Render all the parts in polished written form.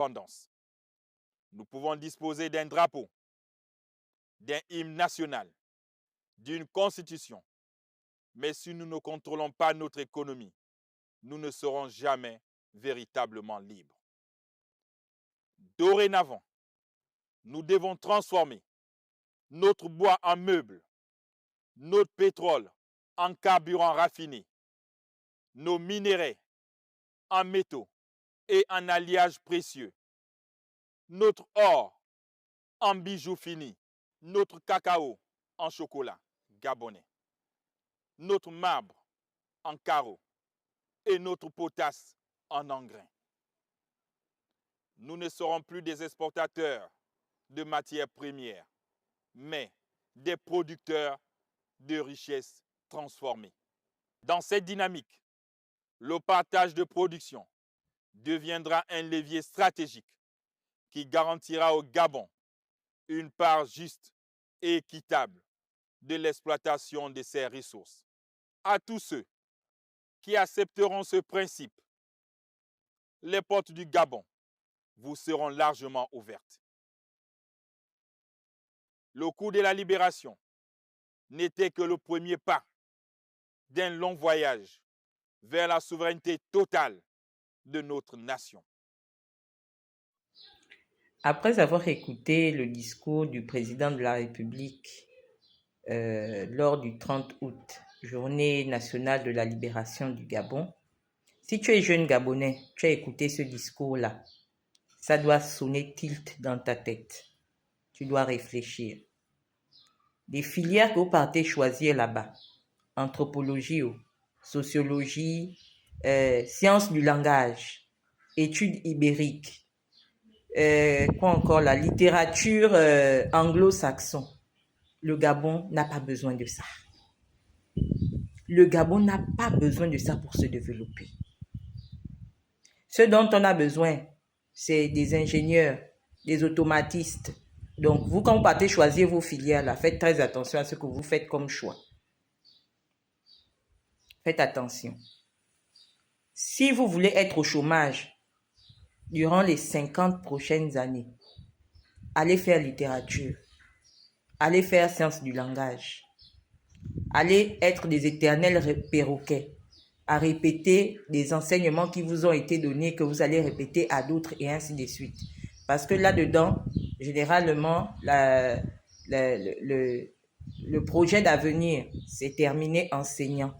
indépendance. Nous pouvons disposer d'un drapeau, d'un hymne national, d'une constitution. Mais si nous ne contrôlons pas notre économie, nous ne serons jamais véritablement libres. Dorénavant, nous devons transformer notre bois en meubles, notre pétrole en carburant raffiné, nos minéraux en métaux et en alliages précieux, notre or en bijoux finis, notre cacao en chocolat gabonais, notre marbre en carreaux et notre potasse en engrais. Nous ne serons plus des exportateurs de matières premières, mais des producteurs de richesses transformées. Dans cette dynamique, le partage de production deviendra un levier stratégique qui garantira au Gabon une part juste et équitable de l'exploitation de ses ressources. À tous ceux qui accepteront ce principe, les portes du Gabon vous seront largement ouvertes. Le coup de la libération n'était que le premier pas d'un long voyage vers la souveraineté totale de notre nation. Après avoir écouté le discours du président de la République lors du 30 août, journée nationale de la libération du Gabon, si tu es jeune Gabonais, tu as écouté ce discours-là, ça doit sonner tilt dans ta tête. Tu dois réfléchir. Les filières que vous partez choisir là-bas, anthropologie, sociologie, sciences du langage, études ibériques, quoi encore, la littérature anglo-saxon. Le Gabon n'a pas besoin de ça. Le Gabon n'a pas besoin de ça pour se développer. Ce dont on a besoin, c'est des ingénieurs, des automatistes. Donc, vous, quand vous partez choisir vos filières, là, faites très attention à ce que vous faites comme choix. Faites attention. Si vous voulez être au chômage durant les 50 prochaines années, allez faire littérature, allez faire sciences du langage, allez être des éternels perroquets, à répéter des enseignements qui vous ont été donnés, que vous allez répéter à d'autres et ainsi de suite. Parce que là-dedans, généralement, le projet d'avenir, c'est terminer enseignant.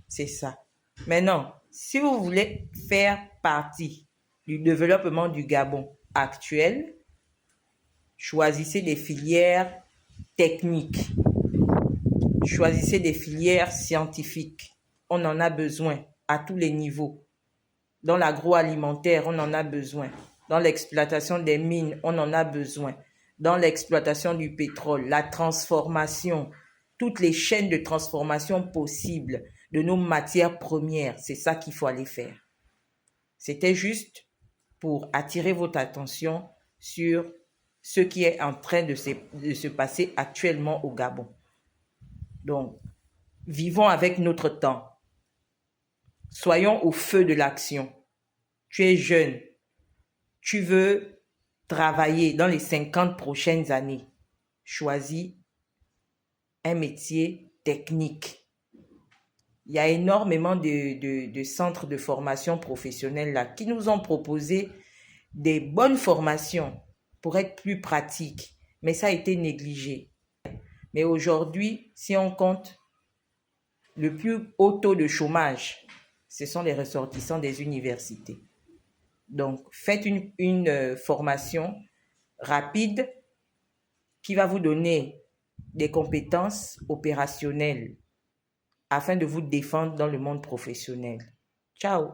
C'est ça. Maintenant, si vous voulez faire partie du développement du Gabon actuel, choisissez des filières techniques. Choisissez des filières scientifiques. On en a besoin à tous les niveaux. Dans l'agroalimentaire, on en a besoin. Dans l'exploitation des mines, on en a besoin. Dans l'exploitation du pétrole, la transformation, toutes les chaînes de transformation possibles de nos matières premières, c'est ça qu'il faut aller faire. C'était juste pour attirer votre attention sur ce qui est en train de se passer actuellement au Gabon. Donc, vivons avec notre temps. Soyons au feu de l'action. Tu es jeune. Tu veux travailler dans les 50 prochaines années. Choisis un métier technique. Il y a énormément de centres de formation professionnelle là qui nous ont proposé des bonnes formations pour être plus pratiques. Mais ça a été négligé. Mais aujourd'hui, si on compte le plus haut taux de chômage, ce sont les ressortissants des universités. Donc, faites une formation rapide qui va vous donner des compétences opérationnelles afin de vous défendre dans le monde professionnel. Ciao!